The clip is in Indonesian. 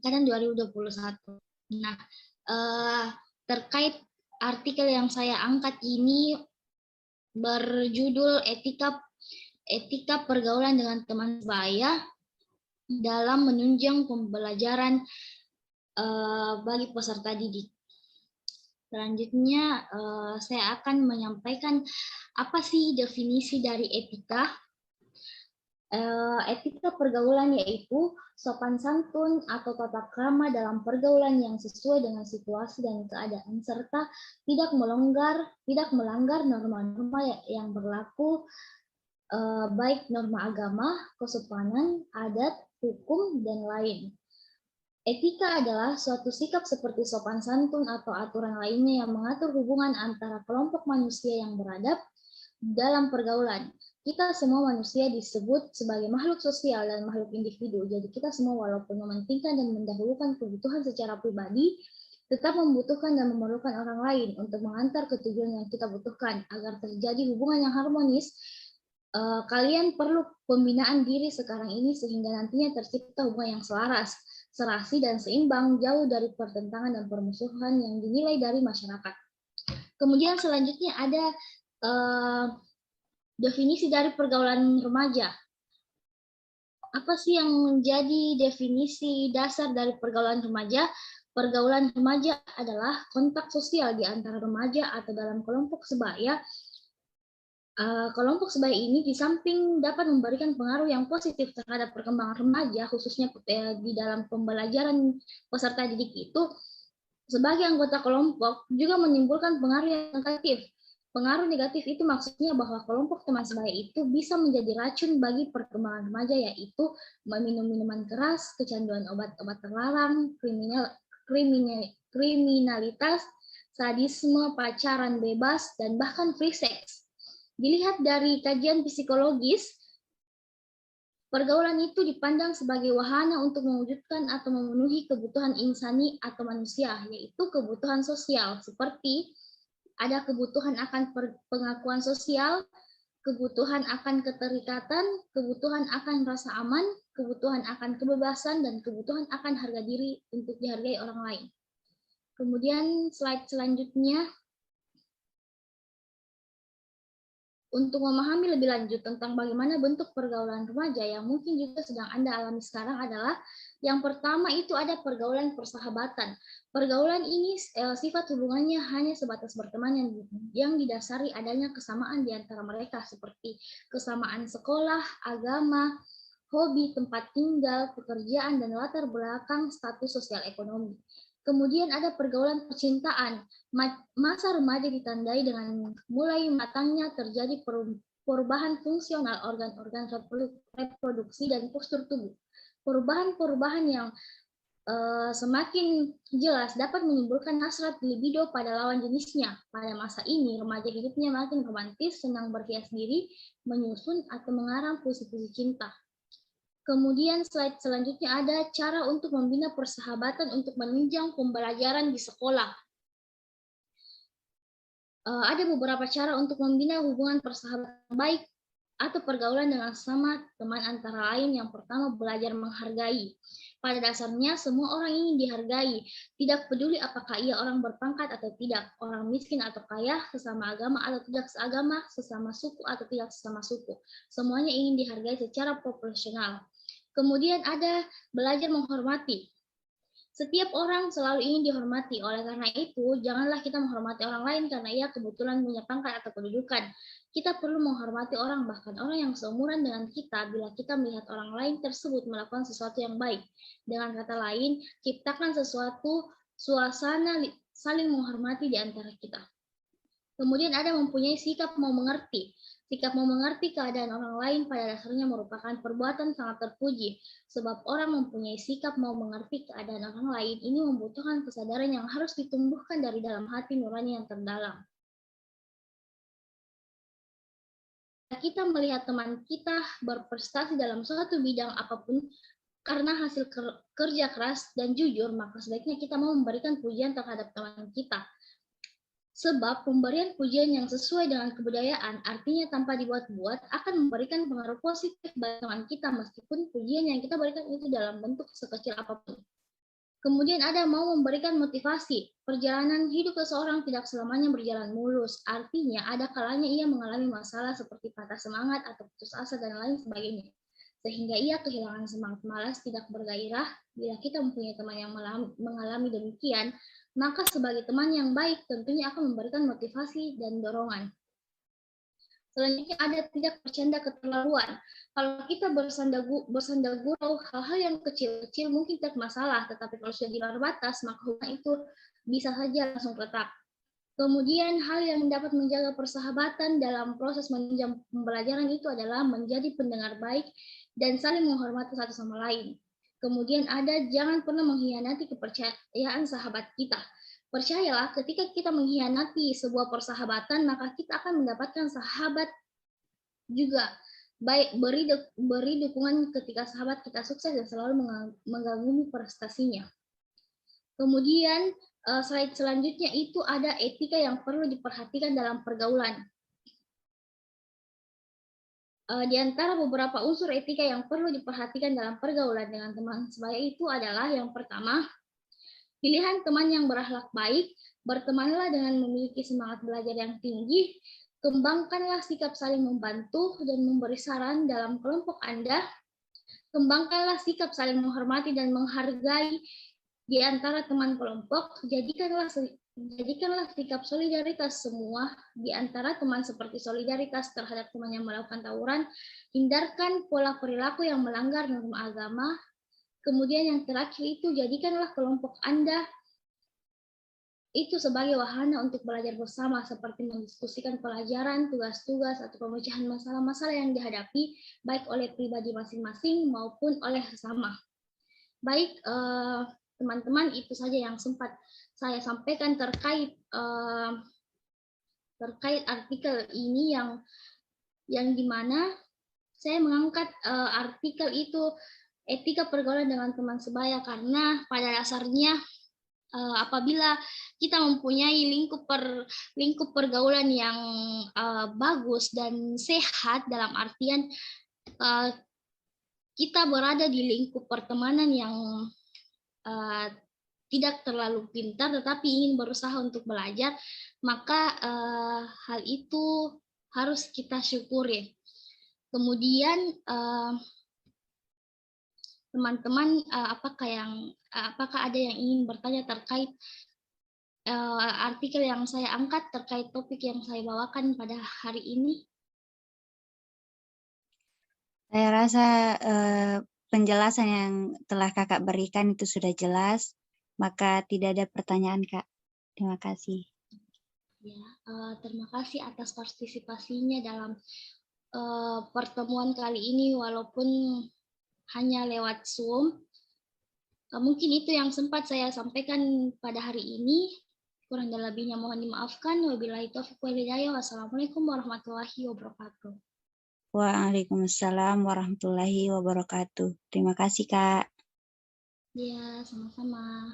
angkatan 2021. Nah, terkait artikel yang saya angkat ini berjudul etika pergaulan dengan teman sebaya dalam menunjang pembelajaran bagi peserta didik. Selanjutnya saya akan menyampaikan apa sih definisi dari etika. Etika pergaulan yaitu sopan santun atau tata krama dalam pergaulan yang sesuai dengan situasi dan keadaan serta tidak melanggar norma-norma yang berlaku, baik norma agama, kesopanan, adat, hukum, dan lain. Etika adalah suatu sikap seperti sopan santun atau aturan lainnya yang mengatur hubungan antara kelompok manusia yang beradab dalam pergaulan. Kita semua manusia disebut sebagai makhluk sosial dan makhluk individu. Jadi kita semua walaupun mementingkan dan mendahulukan kebutuhan secara pribadi, tetap membutuhkan dan memerlukan orang lain untuk mengantar ke tujuan yang kita butuhkan. Agar terjadi hubungan yang harmonis, kalian perlu pembinaan diri sekarang ini sehingga nantinya tercipta hubungan yang selaras, serasi dan seimbang, jauh dari pertentangan dan permusuhan yang dinilai dari masyarakat. Kemudian selanjutnya ada definisi dari pergaulan remaja. Apa sih yang menjadi definisi dasar dari pergaulan remaja? Pergaulan remaja adalah kontak sosial di antara remaja atau dalam kelompok sebaya. Kelompok sebaya ini di samping dapat memberikan pengaruh yang positif terhadap perkembangan remaja, khususnya di dalam pembelajaran peserta didik itu, sebagai anggota kelompok juga menimbulkan pengaruh yang negatif. Pengaruh negatif itu maksudnya bahwa kelompok teman sebaya itu bisa menjadi racun bagi perkembangan remaja, yaitu meminum minuman keras, kecanduan obat-obat terlarang, kriminalitas, sadisme, pacaran bebas, dan bahkan free sex. Dilihat dari kajian psikologis, pergaulan itu dipandang sebagai wahana untuk mewujudkan atau memenuhi kebutuhan insani atau manusia, yaitu kebutuhan sosial, seperti ada kebutuhan akan pengakuan sosial, kebutuhan akan keterikatan, kebutuhan akan rasa aman, kebutuhan akan kebebasan, dan kebutuhan akan harga diri untuk dihargai orang lain. Kemudian slide selanjutnya, untuk memahami lebih lanjut tentang bagaimana bentuk pergaulan remaja yang mungkin juga sedang Anda alami sekarang adalah yang pertama itu ada pergaulan persahabatan. Pergaulan ini sifat hubungannya hanya sebatas berteman yang didasari adanya kesamaan di antara mereka seperti kesamaan sekolah, agama, hobi, tempat tinggal, pekerjaan, dan latar belakang status sosial ekonomi. Kemudian ada pergaulan percintaan. Masa remaja ditandai dengan mulai matangnya terjadi perubahan fungsional organ-organ reproduksi dan postur tubuh. Perubahan-perubahan yang semakin jelas dapat menimbulkan hasrat libido pada lawan jenisnya. Pada masa ini, remaja hidupnya makin romantis, senang berhias diri, menyusun atau mengarang puisi-puisi cinta. Kemudian slide selanjutnya ada cara untuk membina persahabatan untuk menunjang pembelajaran di sekolah. Ada beberapa cara untuk membina hubungan persahabatan baik atau pergaulan dengan sesama teman, antara lain yang pertama belajar menghargai. Pada dasarnya semua orang ingin dihargai, tidak peduli apakah ia orang berpangkat atau tidak, orang miskin atau kaya, sesama agama atau tidak seagama, sesama suku atau tidak sesama suku. Semuanya ingin dihargai secara proporsional. Kemudian ada belajar menghormati. Setiap orang selalu ingin dihormati, oleh karena itu janganlah kita menghormati orang lain karena ia kebetulan punya pangkat atau kedudukan. Kita perlu menghormati orang, bahkan orang yang seumuran dengan kita, bila kita melihat orang lain tersebut melakukan sesuatu yang baik. Dengan kata lain, ciptakan sesuatu suasana saling menghormati di antara kita. Kemudian ada mempunyai sikap mau mengerti. Sikap mau mengerti keadaan orang lain pada dasarnya merupakan perbuatan sangat terpuji, sebab orang mempunyai sikap mau mengerti keadaan orang lain ini membutuhkan kesadaran yang harus ditumbuhkan dari dalam hati nurani yang terdalam. Kita melihat teman kita berprestasi dalam suatu bidang apapun karena hasil kerja keras dan jujur, maka sebaiknya kita mau memberikan pujian terhadap teman kita. Sebab pemberian pujian yang sesuai dengan kebudayaan, artinya tanpa dibuat-buat, akan memberikan pengaruh positif bagi teman kita, meskipun pujian yang kita berikan itu dalam bentuk sekecil apapun. Kemudian ada mau memberikan motivasi. Perjalanan hidup seseorang tidak selamanya berjalan mulus. Artinya ada kalanya ia mengalami masalah seperti patah semangat atau putus asa dan lain sebagainya. Sehingga ia kehilangan semangat, malas, tidak bergairah. Bila kita mempunyai teman yang mengalami demikian, maka sebagai teman yang baik tentunya akan memberikan motivasi dan dorongan. Selanjutnya ada tidak bercanda keterlaluan. Kalau kita bersanda gurau, hal-hal yang kecil-kecil mungkin tidak masalah, tetapi kalau sudah di luar batas, maka hubungan itu bisa saja langsung retak. Kemudian hal yang dapat menjaga persahabatan dalam proses menunjang pembelajaran itu adalah menjadi pendengar baik dan saling menghormati satu sama lain. Kemudian ada jangan pernah mengkhianati kepercayaan sahabat kita. Percayalah, ketika kita mengkhianati sebuah persahabatan, maka kita akan mendapatkan sahabat juga. Baik, beri dukungan ketika sahabat kita sukses dan selalu mengagumi prestasinya. Kemudian slide selanjutnya itu ada etika yang perlu diperhatikan dalam pergaulan. Di antara beberapa unsur etika yang perlu diperhatikan dalam pergaulan dengan teman sebaya itu adalah yang pertama, pilihan teman yang berakhlak baik, bertemanlah dengan memiliki semangat belajar yang tinggi, kembangkanlah sikap saling membantu dan memberi saran dalam kelompok Anda, kembangkanlah sikap saling menghormati dan menghargai di antara teman kelompok, jadikanlah sikap solidaritas semua di antara teman seperti solidaritas terhadap teman yang melakukan tawuran, hindarkan pola perilaku yang melanggar norma agama. Kemudian yang terakhir itu jadikanlah kelompok Anda itu sebagai wahana untuk belajar bersama seperti mendiskusikan pelajaran, tugas-tugas, atau pemecahan masalah-masalah yang dihadapi baik oleh pribadi masing-masing maupun oleh sesama. Baik, teman-teman, itu saja yang sempat saya sampaikan terkait artikel ini yang dimana saya mengangkat artikel itu etika pergaulan dengan teman sebaya karena pada dasarnya apabila kita mempunyai lingkup pergaulan yang bagus dan sehat dalam artian kita berada di lingkup pertemanan yang tidak terlalu pintar tetapi ingin berusaha untuk belajar, maka hal itu harus kita syukuri. Kemudian teman-teman, apakah ada yang ingin bertanya terkait artikel yang saya angkat terkait topik yang saya bawakan pada hari ini? Saya rasa penjelasan yang telah Kakak berikan itu sudah jelas, maka tidak ada pertanyaan, Kak. Terima kasih. Ya, terima kasih atas partisipasinya dalam pertemuan kali ini walaupun hanya lewat Zoom. Mungkin itu yang sempat saya sampaikan pada hari ini. Kurang dan lebihnya mohon dimaafkan. Wabillahi taufiq wal hidayah. Wassalamualaikum warahmatullahi wabarakatuh. Waalaikumsalam warahmatullahi wabarakatuh. Terima kasih, Kak. Ya, sama-sama.